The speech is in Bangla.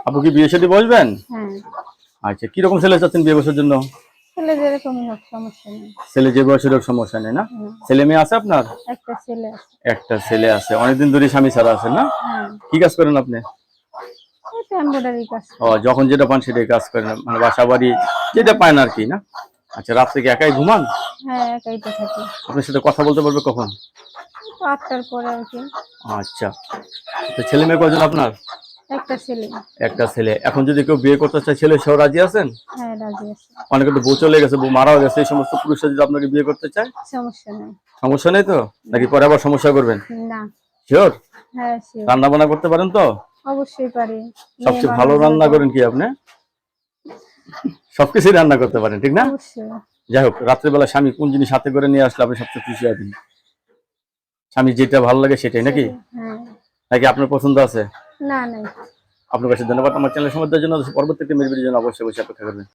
আপু কি বিয়ে শাদী বসবেন? হ্যাঁ। আচ্ছা, কিরকম ছেলে চাচ্ছেন বিয়ে বসার জন্য? ছেলে যেরকমই হোক সমস্যা নেই। ছেলে যে বয়সের হোক সমস্যা নেই না? ছেলে মেয়ে আছে আপনার? একটা ছেলে আছে। একটা ছেলে আছে। অনেকদিন ধরে স্বামী ছাড়া আছেন না? হ্যাঁ। কি কাজ করেন আপনি? এই তো এমব্রয়ডারি কাজ ও, করি। যখন যেটা পান সেটাই কাজ করেন, মানে বাসা বাড়ি যেটা পায় না আর কি না? আচ্ছা, রাত থেকে একাই ঘুমান? হ্যাঁ, একাই তো থাকি। আপনার সাথে কথা বলতে পারবে কখন? এই তো 8টার পরে আর কি। আচ্ছা, তো ছেলে মেয়ে কয়জন আপনার? একটা ছেলে। একটা ছেলে। এখন যদি কেউ বিয়ে করতে চায়, ছেলে সহ রাজি আছেন? হ্যাঁ, রাজি আছে। অনেকে তো বউ চলে গেছে, বউ মারাও গেছে, এই সমস্ত পুরুষরা যদি আপনাকে বিয়ে করতে চায়? সমস্যা নেই। সমস্যা নেই তো? নাকি পরে আবার সমস্যা করবেন? না। শিওর? হ্যাঁ, শিওর। রান্না বান্না করতে পারেন তো? অবশ্যই পারি। মেয়ে সবচেয়ে ভালো মানুষ রান্না যেহেতু। করেন কি আপনি? সবকিছুই রান্না করতে পারেন, ঠিক না? অবশ্যই। যাই হোক, রাত্রেবেলা স্বামী কোন জিনিস হাতে করে নিয়ে আসলে আপনি সবচেয়ে খুশি হবেন? স্বামী যেটা ভালো লাগে সেটাই নাকি? হ্যাঁ। নাকি আপনার পছন্দ আছে? না, নাই। আপনার কাছে ধন্যবাদ আমার চ্যানেল সময় দেওয়ার জন্য। পরবর্তীতে মেয়ের জন্য অবশ্যই অপেক্ষা করবেন।